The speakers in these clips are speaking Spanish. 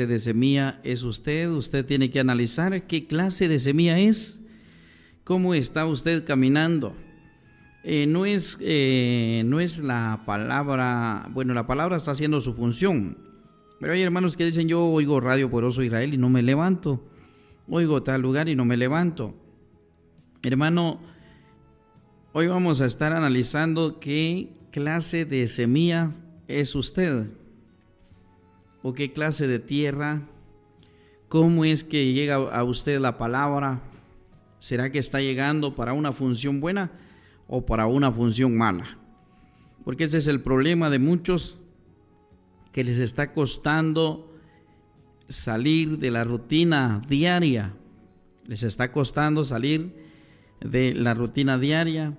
de semilla es usted. Usted tiene que analizar qué clase de semilla es, cómo está usted caminando. No es la palabra, bueno, la palabra está haciendo su función, pero hay hermanos que dicen: yo oigo Radio Poderoso Israel y no me levanto, oigo tal lugar y no me levanto. Hermano, hoy vamos a estar analizando qué clase de semilla es usted, o qué clase de tierra, cómo es que llega a usted la palabra. ¿Será que está llegando para una función buena o para una función mala? Porque ese es el problema de muchos, que les está costando salir de la rutina diaria. Les está costando salir de la rutina diaria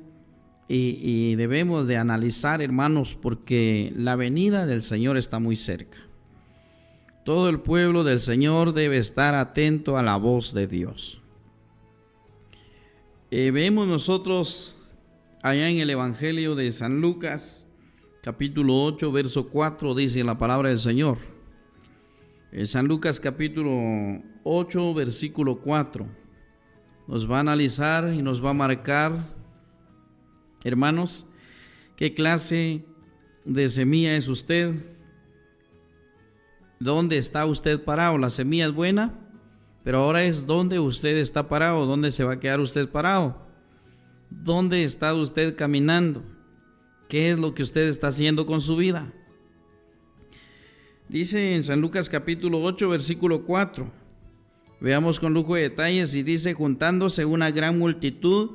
y debemos de analizar, hermanos, porque la venida del Señor está muy cerca. Todo el pueblo del Señor debe estar atento a la voz de Dios. Vemos nosotros allá en el Evangelio de San Lucas, capítulo 8, verso 4, dice la palabra del Señor. San Lucas capítulo 8, versículo 4. Nos va a analizar y nos va a marcar, hermanos, qué clase de semilla es usted. ¿Dónde está usted parado? La semilla es buena, pero ahora es dónde usted está parado, dónde se va a quedar usted parado, dónde está usted caminando, qué es lo que usted está haciendo con su vida. Dice en San Lucas capítulo 8, versículo 4, veamos con lujo de detalles, y dice: juntándose una gran multitud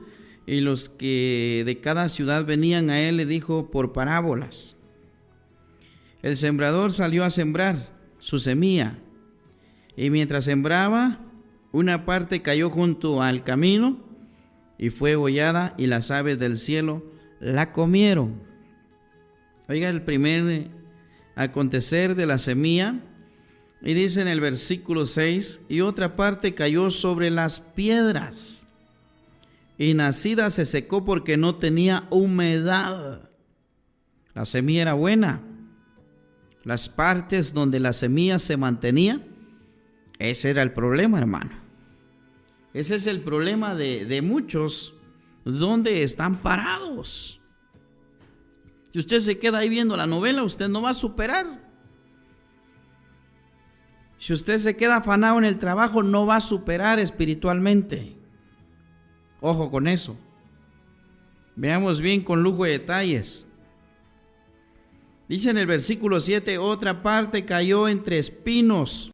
y los que de cada ciudad venían a él, le dijo por parábolas: el sembrador salió a sembrar su semilla, y mientras sembraba, una parte cayó junto al camino y fue hollada, y las aves del cielo la comieron. Oiga el primer acontecer de la semilla, y dice en el versículo 6: y otra parte cayó sobre las piedras, y nacida se secó porque no tenía humedad. La semilla era buena. Las partes donde la semilla se mantenía, ese era el problema, hermano. Ese es el problema de muchos, donde están parados. Si usted se queda ahí viendo la novela, usted no va a superar. Si usted se queda afanado en el trabajo, no va a superar espiritualmente. Ojo con eso. Veamos bien con lujo de detalles. Dice en el versículo 7: otra parte cayó entre espinos,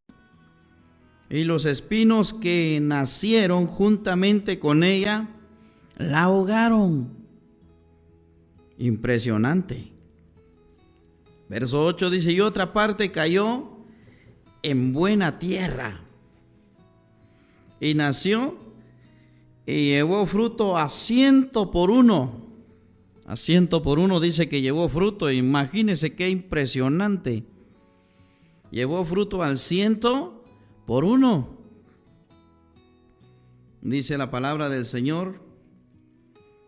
y los espinos que nacieron juntamente con ella la ahogaron. Impresionante. Verso 8 dice: y otra parte cayó en buena tierra, y nació y llevó fruto a 100 por uno. A 100 por uno dice que llevó fruto. Imagínese qué impresionante. Llevó fruto al 100 por uno. Dice la palabra del Señor: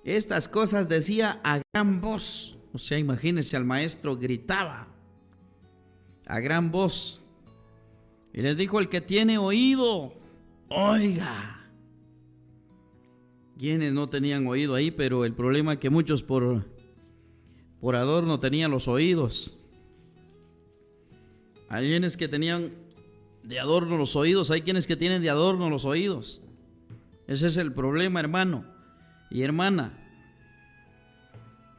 estas cosas decía a gran voz. O sea, imagínese, al maestro gritaba a gran voz. Y les dijo: el que tiene oído, oiga. Quienes no tenían oído ahí, pero el problema es que muchos por adorno tenían los oídos. Hay quienes que tenían de adorno los oídos, hay quienes que tienen de adorno los oídos. Ese es el problema, hermano y hermana,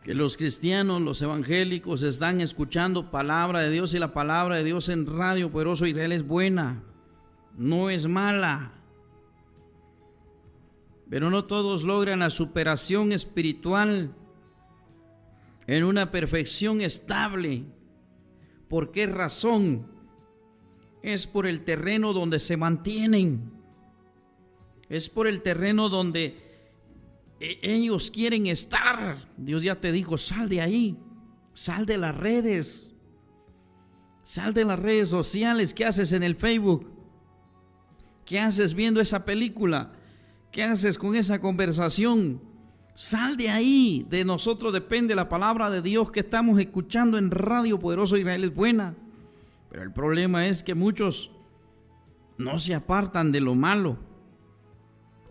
que los cristianos, los evangélicos, están escuchando palabra de Dios, y la palabra de Dios en Radio Poderoso Israel es buena, no es mala. Pero no todos logran la superación espiritual en una perfección estable. ¿Por qué razón? Es por el terreno donde se mantienen. Es por el terreno donde ellos quieren estar. Dios ya te dijo: sal de ahí, sal de las redes, sal de las redes sociales. ¿Qué haces en el Facebook? ¿Qué haces viendo esa película? ¿Qué haces con esa conversación? Sal de ahí. De nosotros depende la palabra de Dios que estamos escuchando en Radio Poderoso Israel es buena. Pero el problema es que muchos no se apartan de lo malo.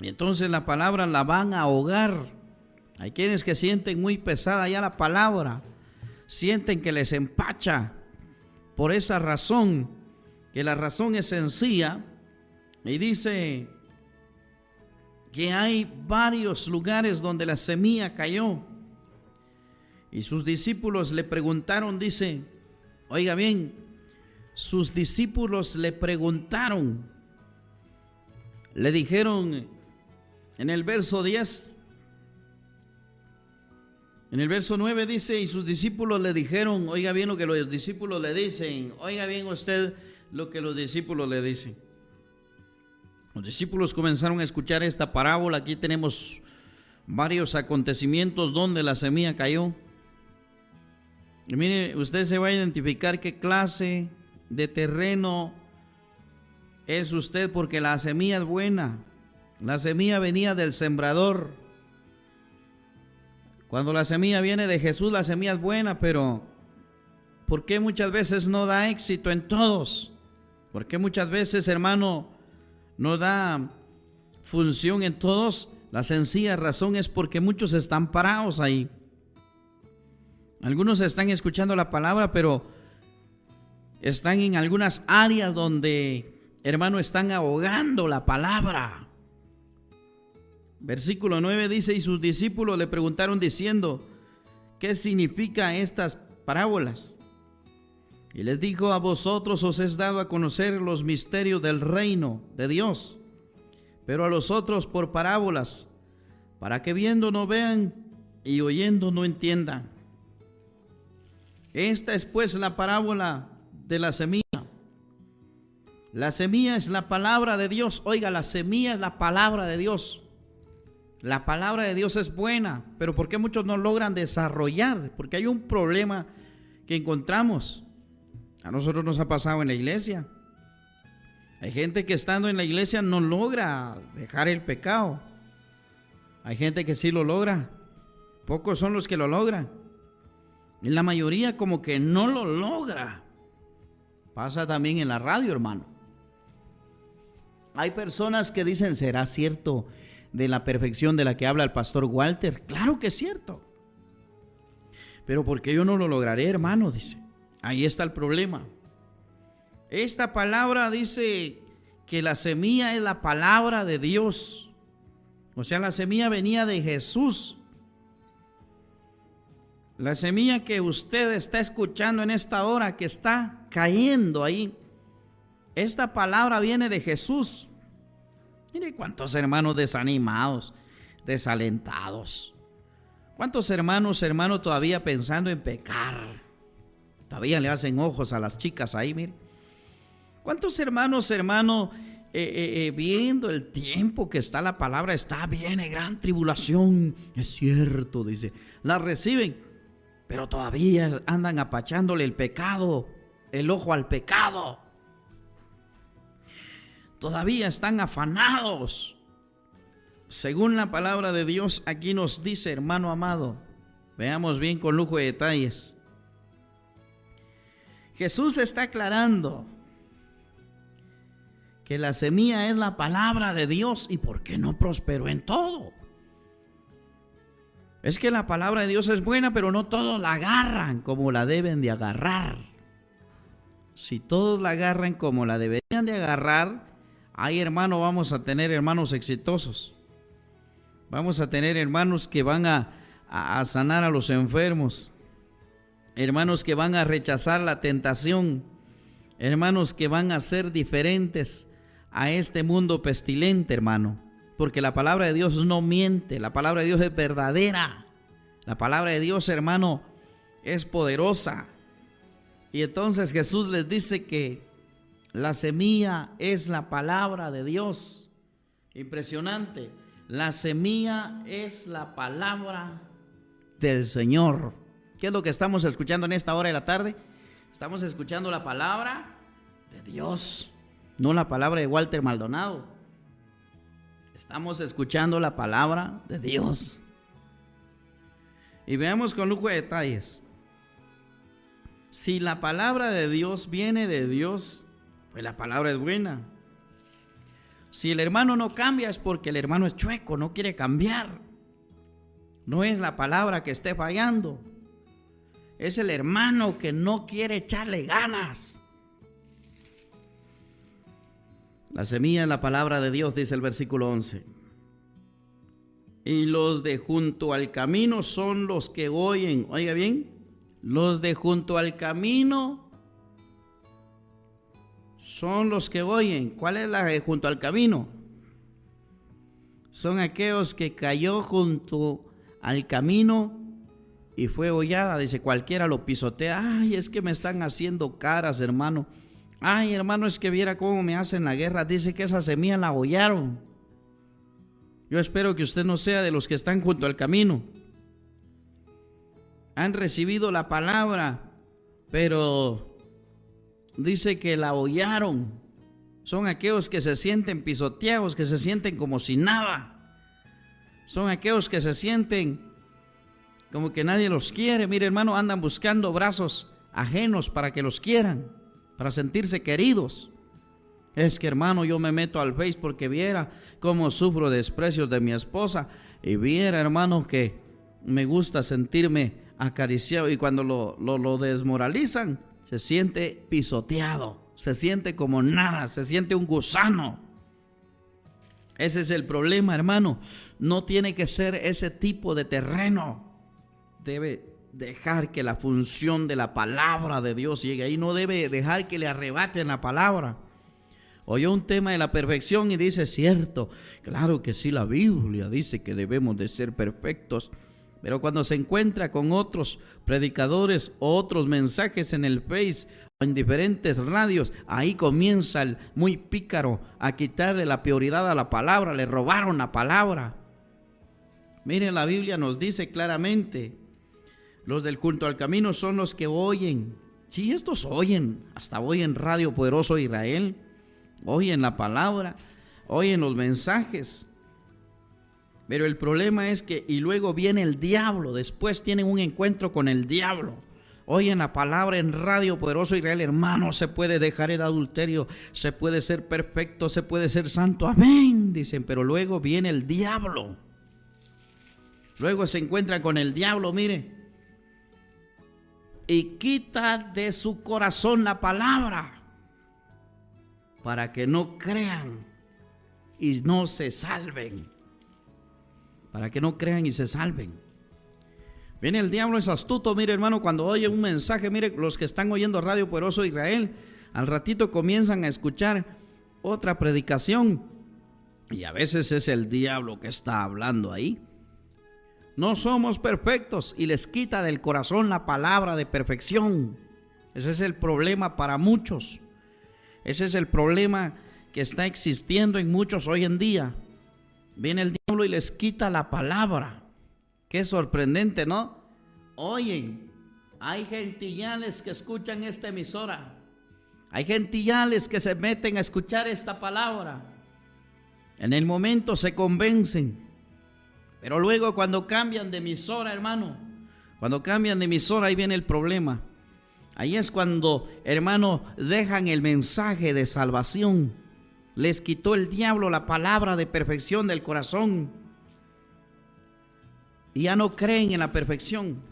Y entonces la palabra la van a ahogar. Hay quienes que sienten muy pesada ya la palabra, sienten que les empacha. Por esa razón, que la razón es sencilla, y dice que hay varios lugares donde la semilla cayó. Y sus discípulos le preguntaron, dice, oiga bien, sus discípulos le preguntaron, le dijeron en el verso 10, en el verso 9 dice, y sus discípulos le dijeron, oiga bien lo que los discípulos le dicen, oiga bien usted lo que los discípulos le dicen. Los discípulos comenzaron a escuchar esta parábola. Aquí tenemos varios acontecimientos donde la semilla cayó. Y mire, usted se va a identificar qué clase de terreno es usted, porque la semilla es buena. La semilla venía del sembrador. Cuando la semilla viene de Jesús, la semilla es buena, pero ¿por qué muchas veces no da éxito en todos? ¿Por qué muchas veces, hermano, no da función en todos? La sencilla razón es porque muchos están parados ahí. Algunos están escuchando la palabra, pero están en algunas áreas donde, hermano, están ahogando la palabra. Versículo 9 dice, y sus discípulos le preguntaron diciendo, ¿qué significan estas parábolas? Y les dijo, a vosotros os es dado a conocer los misterios del reino de Dios, pero a los otros por parábolas, para que viendo no vean y oyendo no entiendan. Esta es pues la parábola de la semilla. La semilla es la palabra de Dios. Oiga, la semilla es la palabra de Dios. La palabra de Dios es buena, pero ¿por qué muchos no logran desarrollar? Porque hay un problema que encontramos. A nosotros nos ha pasado en la iglesia. Hay gente que estando en la iglesia no logra dejar el pecado. Hay gente que sí lo logra. Pocos son los que lo logran. Y la mayoría como que no lo logra. Pasa también en la radio, hermano. Hay personas que dicen, ¿será cierto de la perfección de la que habla el pastor Walter? Claro que es cierto. Pero ¿por qué yo no lo lograré, hermano? Dice. Ahí está el problema. Esta palabra dice que la semilla es la palabra de Dios. O sea, la semilla venía de Jesús. La semilla que usted está escuchando en esta hora, que está cayendo ahí, esta palabra viene de Jesús. Mire cuántos hermanos desanimados, desalentados. Cuántos hermanos todavía pensando en pecar. Todavía le hacen ojos a las chicas ahí, mire. ¿Cuántos hermanos, viendo el tiempo que está la palabra, está bien, gran tribulación? Es cierto, dice, la reciben, pero todavía andan apachándole el pecado, el ojo al pecado. Todavía están afanados. Según la palabra de Dios, aquí nos dice, hermano amado, veamos bien con lujo de detalles. Jesús está aclarando que la semilla es la palabra de Dios. ¿Y por qué no prosperó en todo? Es que la palabra de Dios es buena, pero no todos la agarran como la deben de agarrar. Si todos la agarran como la deberían de agarrar, ahí, hermano, vamos a tener hermanos exitosos. Vamos a tener hermanos que van a sanar a los enfermos. Hermanos que van a rechazar la tentación. Hermanos que van a ser diferentes a este mundo pestilente, hermano. Porque la palabra de Dios no miente. La palabra de Dios es verdadera. La palabra de Dios, hermano, es poderosa. Y entonces Jesús les dice que la semilla es la palabra de Dios. Impresionante. La semilla es la palabra del Señor. ¿Qué es lo que estamos escuchando en esta hora de la tarde? Estamos escuchando la palabra de Dios, no la palabra de Walter Maldonado. Estamos escuchando la palabra de Dios. Y veamos con lujo de detalles. Si la palabra de Dios viene de Dios, pues la palabra es buena. Si el hermano no cambia es porque el hermano es chueco, no quiere cambiar. No es la palabra que esté fallando. Es el hermano que no quiere echarle ganas. La semilla es la palabra de Dios, dice el versículo 11. Y los de junto al camino son los que oyen. Oiga bien, los de junto al camino son los que oyen. ¿Cuál es la de junto al camino? Son aquellos que cayó junto al camino y fue hollada. Dice, cualquiera lo pisotea. Ay, es que me están haciendo caras, hermano. Ay, hermano, es que viera cómo me hacen la guerra. Dice que esa semilla la hollaron. Yo espero que usted no sea de los que están junto al camino. Han recibido la palabra, pero dice que la hollaron. Son aquellos que se sienten pisoteados, que se sienten como si nada. Son aquellos que se sienten como que nadie los quiere. Mire, hermano, andan buscando brazos ajenos para que los quieran, para sentirse queridos. Es que, hermano, yo me meto al Face porque viera cómo sufro desprecios de mi esposa, y viera, hermano, que me gusta sentirme acariciado, y cuando lo desmoralizan, se siente pisoteado, se siente como nada, se siente un gusano. Ese es el problema, hermano. No tiene que ser ese tipo de terreno. Debe dejar que la función de la palabra de Dios llegue ahí. No debe dejar que le arrebaten la palabra. Oyó un tema de la perfección y dice, cierto, claro que sí, la Biblia dice que debemos de ser perfectos. Pero cuando se encuentra con otros predicadores o otros mensajes en el Face o en diferentes radios, ahí comienza el muy pícaro a quitarle la prioridad a la palabra. Le robaron la palabra. Miren, la Biblia nos dice claramente, los del junto al camino son los que oyen. Sí, estos oyen, hasta oyen Radio Poderoso Israel, oyen la palabra, oyen los mensajes. Pero el problema es que, y luego viene el diablo, después tienen un encuentro con el diablo. Oyen la palabra en Radio Poderoso Israel, hermano, se puede dejar el adulterio, se puede ser perfecto, se puede ser santo, amén, dicen, pero luego viene el diablo. Luego se encuentran con el diablo, mire, y quita de su corazón la palabra, para que no crean y no se salven. Para que no crean y se salven. Viene el diablo, es astuto, mire, hermano, cuando oye un mensaje, mire, los que están oyendo Radio Poderoso Israel, al ratito comienzan a escuchar otra predicación, y a veces es el diablo que está hablando ahí. No somos perfectos, y les quita del corazón la palabra de perfección. Ese es el problema para muchos. Ese es el problema que está existiendo en muchos hoy en día. Viene el diablo y les quita la palabra. Qué sorprendente, ¿no? Oyen, hay gentillales que escuchan esta emisora. Hay gentillales que se meten a escuchar esta palabra. En el momento se convencen. Pero luego cuando cambian de emisora, hermano, cuando cambian de emisora, ahí viene el problema. Ahí es cuando, hermano, dejan el mensaje de salvación. Les quitó el diablo la palabra de perfección del corazón. Y ya no creen en la perfección.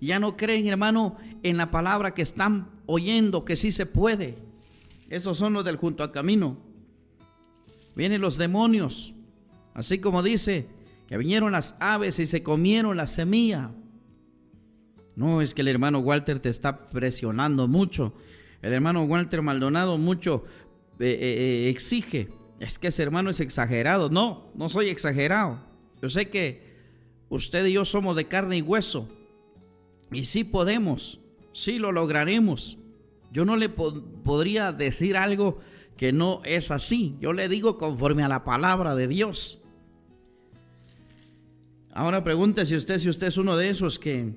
Ya no creen, hermano, en la palabra que están oyendo, que sí se puede. Esos son los del junto al camino. Vienen los demonios. Así como dice, que vinieron las aves y se comieron la semilla. No, es que el hermano Walter te está presionando mucho. El hermano Walter Maldonado mucho exige. Es que ese hermano es exagerado. No, no soy exagerado. Yo sé que usted y yo somos de carne y hueso. Y sí podemos, sí lo lograremos. Yo no le podría decir algo que no es así. Yo le digo conforme a la palabra de Dios. Ahora pregúntese usted si usted es uno de esos que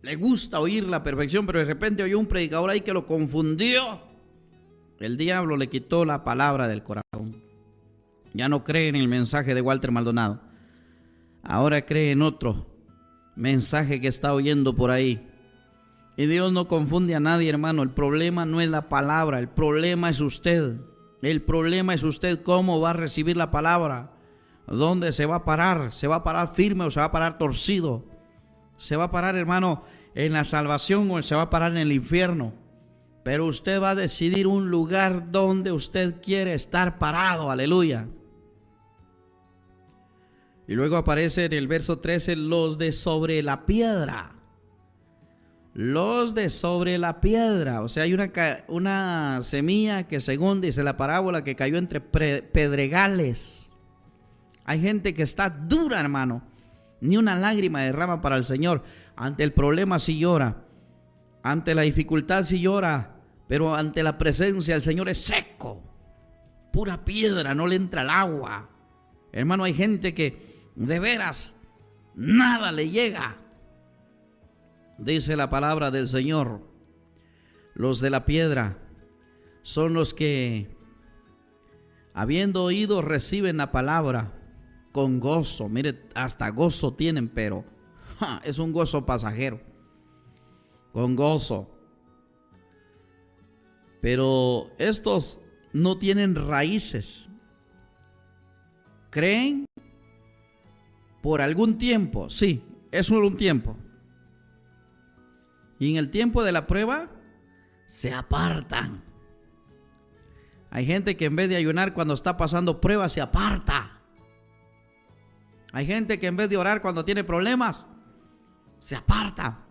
le gusta oír la perfección, pero de repente oyó un predicador ahí que lo confundió. El diablo le quitó la palabra del corazón. Ya no cree en el mensaje de Walter Maldonado. Ahora cree en otro mensaje que está oyendo por ahí. Y Dios no confunde a nadie, hermano. El problema no es la palabra, el problema es usted. El problema es usted cómo va a recibir la palabra. ¿Dónde se va a parar? ¿Se va a parar firme o se va a parar torcido? ¿Se va a parar, hermano, en la salvación o se va a parar en el infierno? Pero usted va a decidir un lugar donde usted quiere estar parado. Aleluya. Y luego aparece en el verso 13 los de sobre la piedra. Los de sobre la piedra. O sea, hay una semilla que, según dice la parábola, que cayó entre pedregales. Hay gente que está dura, hermano. Ni una lágrima derrama para el Señor. Ante el problema sí llora. Ante la dificultad sí llora. Pero ante la presencia del Señor es seco. Pura piedra, no le entra el agua. Hermano, hay gente que de veras nada le llega. Dice la palabra del Señor, los de la piedra son los que, habiendo oído, reciben la palabra con gozo. Mire, hasta gozo tienen, pero es un gozo pasajero. Con gozo. Pero estos no tienen raíces. ¿Creen? Por algún tiempo, sí, es solo un tiempo. Y en el tiempo de la prueba, se apartan. Hay gente que en vez de ayunar cuando está pasando pruebas, se aparta. Hay gente que en vez de orar cuando tiene problemas, se aparta.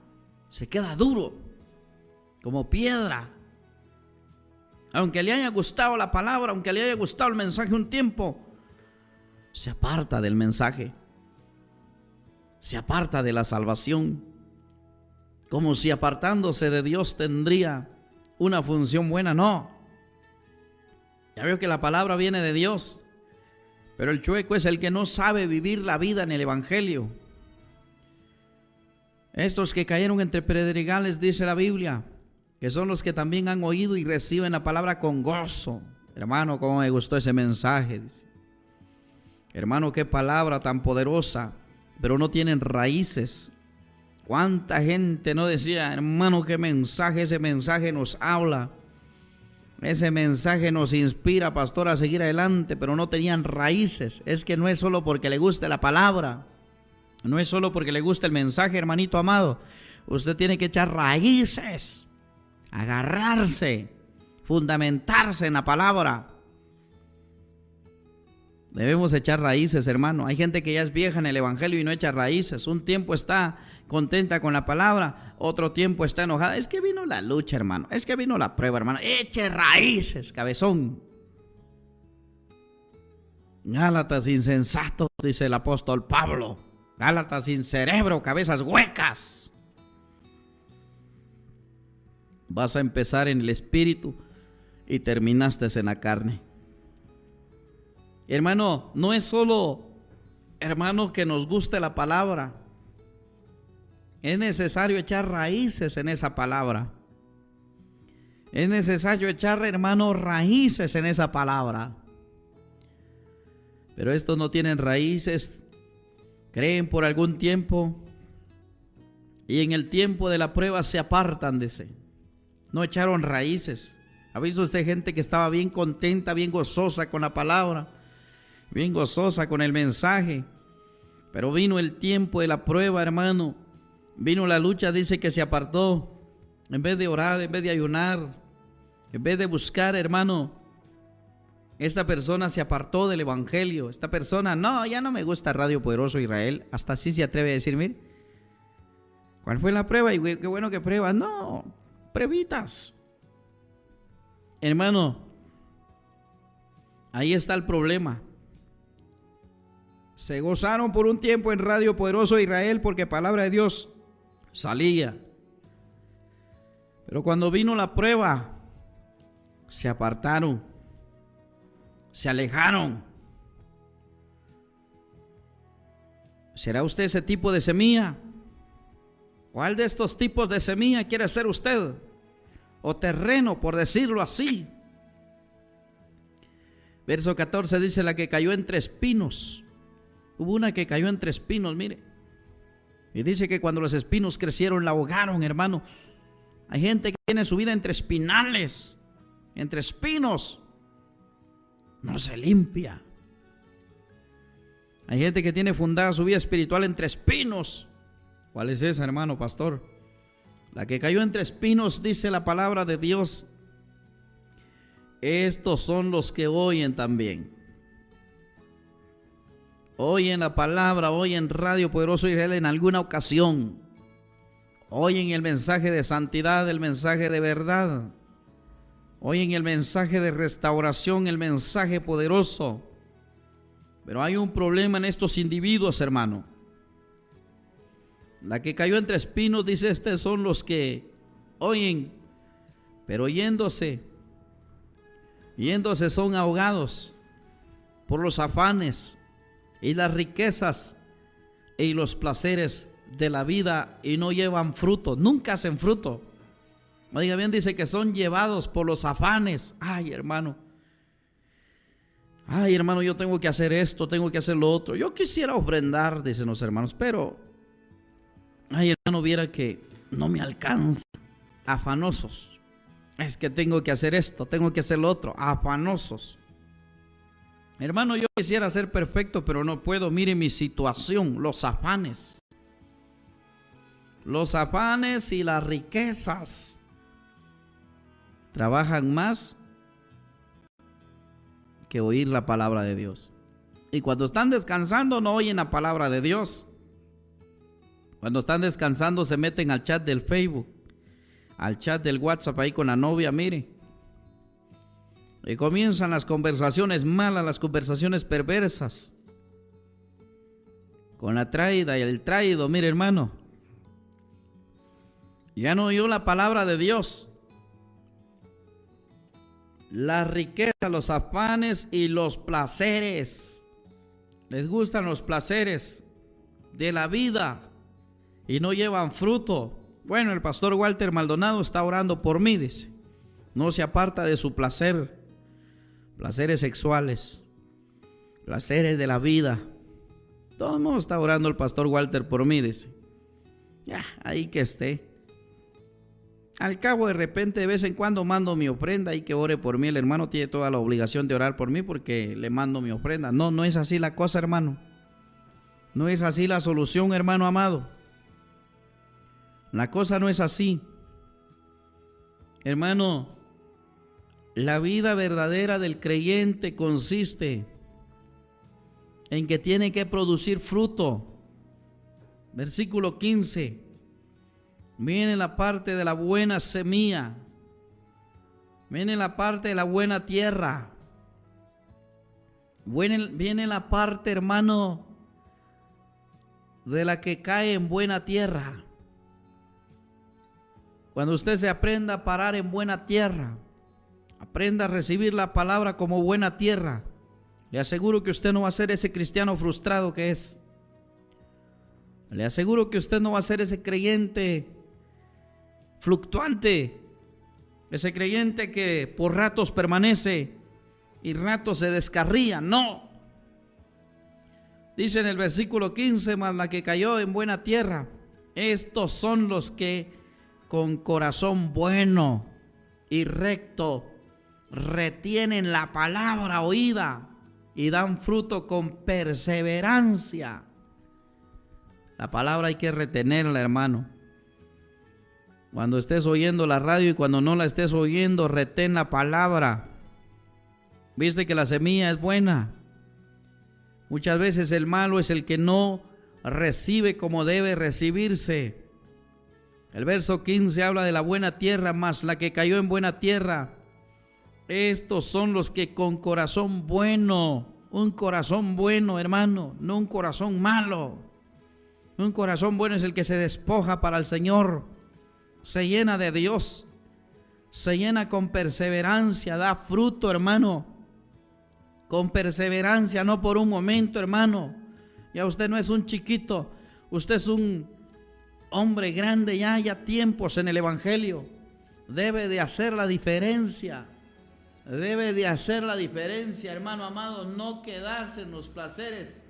Se queda duro, como piedra. Aunque le haya gustado la palabra, aunque le haya gustado el mensaje un tiempo, se aparta del mensaje. Se aparta de la salvación. Como si apartándose de Dios tendría una función buena. No. Ya veo que la palabra viene de Dios. Pero el chueco es el que no sabe vivir la vida en el Evangelio. Estos que cayeron entre pedregales, dice la Biblia, que son los que también han oído y reciben la palabra con gozo. Hermano, cómo me gustó ese mensaje. Dice. Hermano, qué palabra tan poderosa, pero no tienen raíces. ¿Cuánta gente no decía, hermano, qué mensaje? Ese mensaje nos habla. Ese mensaje nos inspira, pastor, a seguir adelante, pero no tenían raíces. Es que no es solo porque le guste la palabra. No es solo porque le guste el mensaje, hermanito amado. Usted tiene que echar raíces, agarrarse, fundamentarse en la palabra. Debemos echar raíces, hermano. Hay gente que ya es vieja en el Evangelio y no echa raíces. Un tiempo está contenta con la palabra, otro tiempo está enojada. Es que vino la lucha, hermano. Es que vino la prueba, hermano. Eche raíces, cabezón. Gálatas insensatos, dice el apóstol Pablo. Gálatas sin cerebro, cabezas huecas. Vas a empezar en el espíritu y terminaste en la carne. Hermano, no es solo, hermano, que nos guste la palabra. Es necesario echar raíces en esa palabra. Es necesario echar, hermano, raíces en esa palabra. Pero estos no tienen raíces. Creen por algún tiempo y en el tiempo de la prueba se apartan de ese. No echaron raíces. ¿Ha visto usted gente que estaba bien contenta, bien gozosa con la palabra? Bien gozosa con el mensaje, pero vino el tiempo de la prueba, hermano, vino la lucha, dice que se apartó, en vez de orar, en vez de ayunar, en vez de buscar, hermano, esta persona se apartó del Evangelio. Esta persona, no, ya no me gusta Radio Poderoso Israel, hasta así se atreve a decir, mire, ¿cuál fue la prueba? Y qué bueno que pruebas. No, pruebitas, hermano, ahí está el problema. Se gozaron por un tiempo en Radio Poderoso Israel porque palabra de Dios salía. Pero cuando vino la prueba, se apartaron, se alejaron. ¿Será usted ese tipo de semilla? ¿Cuál de estos tipos de semilla quiere ser usted? O terreno, por decirlo así. Verso 14 dice, la que cayó entre espinos. Hubo una que cayó entre espinos, mire. Y dice que cuando los espinos crecieron, la ahogaron, hermano. Hay gente que tiene su vida entre espinales, entre espinos. no se limpia. Hay gente que tiene fundada su vida espiritual entre espinos. ¿Cuál es esa, hermano pastor? La que cayó entre espinos, dice la palabra de Dios. Estos son los que oyen también. Oyen la palabra, oyen Radio Poderoso Israel en alguna ocasión. Oyen el mensaje de santidad, el mensaje de verdad. Oyen el mensaje de restauración, el mensaje poderoso. Pero hay un problema en estos individuos, hermano. La que cayó entre espinos, dice, estos son los que oyen, pero yéndose son ahogados por los afanes y las riquezas y los placeres de la vida y no llevan fruto, nunca hacen fruto. Oiga bien, dice que son llevados por los afanes. Ay, hermano, yo tengo que hacer esto, tengo que hacer lo otro. Yo quisiera ofrendar, dicen los hermanos, pero ay, hermano, viera que no me alcanza. Afanosos. Es que tengo que hacer esto, tengo que hacer lo otro. Afanosos. Hermano, yo quisiera ser perfecto, pero no puedo. Mire mi situación, los afanes. Los afanes y las riquezas trabajan más que oír la palabra de Dios. Y cuando están descansando no oyen la palabra de Dios. Cuando están descansando se meten al chat del Facebook, al chat del WhatsApp ahí con la novia, mire. Y comienzan las conversaciones malas, las conversaciones perversas. Con la traída y el traído, mire hermano. Ya no oyó la palabra de Dios. La riqueza, los afanes y los placeres. Les gustan los placeres de la vida y no llevan fruto. Bueno, el pastor Walter Maldonado está orando por mí, dice. No se aparta de su placer. Placeres sexuales, placeres de la vida. Todo el mundo está orando el pastor Walter por mí, dice. Ya, ahí que esté. Al cabo, de repente, de vez en cuando mando mi ofrenda y que ore por mí. El hermano tiene toda la obligación de orar por mí porque le mando mi ofrenda. No, no es así la cosa, hermano. No es así la solución, hermano amado. La cosa no es así. Hermano, la vida verdadera del creyente consiste en que tiene que producir fruto. Versículo 15. Viene la parte de la buena semilla. Viene la parte de la buena tierra. Viene la parte, hermano, de la que cae en buena tierra. Cuando usted se aprenda a parar en buena tierra, aprenda a recibir la palabra como buena tierra, le aseguro que usted no va a ser ese cristiano frustrado que es. Le aseguro que usted no va a ser ese creyente fluctuante, ese creyente que por ratos permanece y ratos se descarría. No. Dice en el versículo 15, mas la que cayó en buena tierra, estos son los que con corazón bueno y recto retienen la palabra oída y dan fruto con perseverancia. La palabra hay que retenerla, hermano. Cuando estés oyendo la radio y cuando no la estés oyendo, retén la palabra. Viste que la semilla es buena. Muchas veces el malo es el que no recibe como debe recibirse. El verso 15 habla de la buena tierra, mas la que cayó en buena tierra. Estos son los que con corazón bueno, un corazón bueno, hermano, no un corazón malo. Un corazón bueno es el que se despoja para el Señor. Se llena de Dios, se llena con perseverancia, da fruto, hermano, con perseverancia, no por un momento, hermano. Ya usted no es un chiquito, usted es un hombre grande, ya tiempos en el evangelio. Debe de hacer la diferencia, hermano amado, no quedarse en los placeres,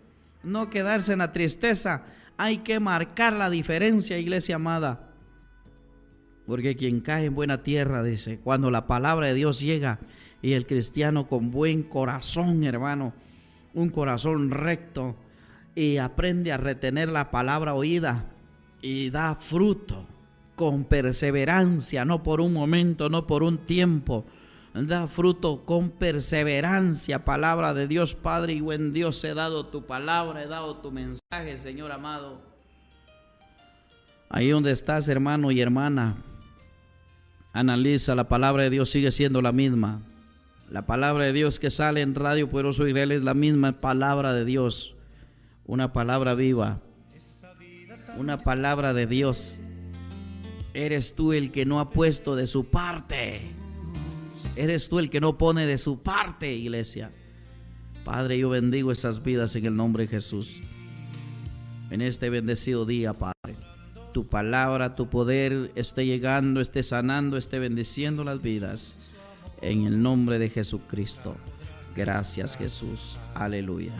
no quedarse en la tristeza. Hay que marcar la diferencia, iglesia amada. Porque quien cae en buena tierra, dice, cuando la palabra de Dios llega y el cristiano con buen corazón, hermano, un corazón recto, y aprende a retener la palabra oída y da fruto con perseverancia, no por un momento, no por un tiempo, da fruto con perseverancia. Palabra de Dios, Padre y buen Dios, he dado tu palabra, he dado tu mensaje, Señor amado. Ahí donde estás, hermano y hermana, analiza, la palabra de Dios sigue siendo la misma. La palabra de Dios que sale en Radio Poderoso Israel es la misma palabra de Dios. Una palabra viva, una palabra de Dios. Eres tú el que no ha puesto de su parte. Eres tú el que no pone de su parte, iglesia. Padre, yo bendigo esas vidas en el nombre de Jesús. En este bendecido día, Padre, tu palabra, tu poder esté llegando, esté sanando, esté bendiciendo las vidas. En el nombre de Jesucristo. Gracias, Jesús. Aleluya.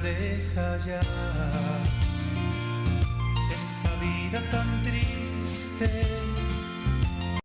Deja ya esa vida tan triste.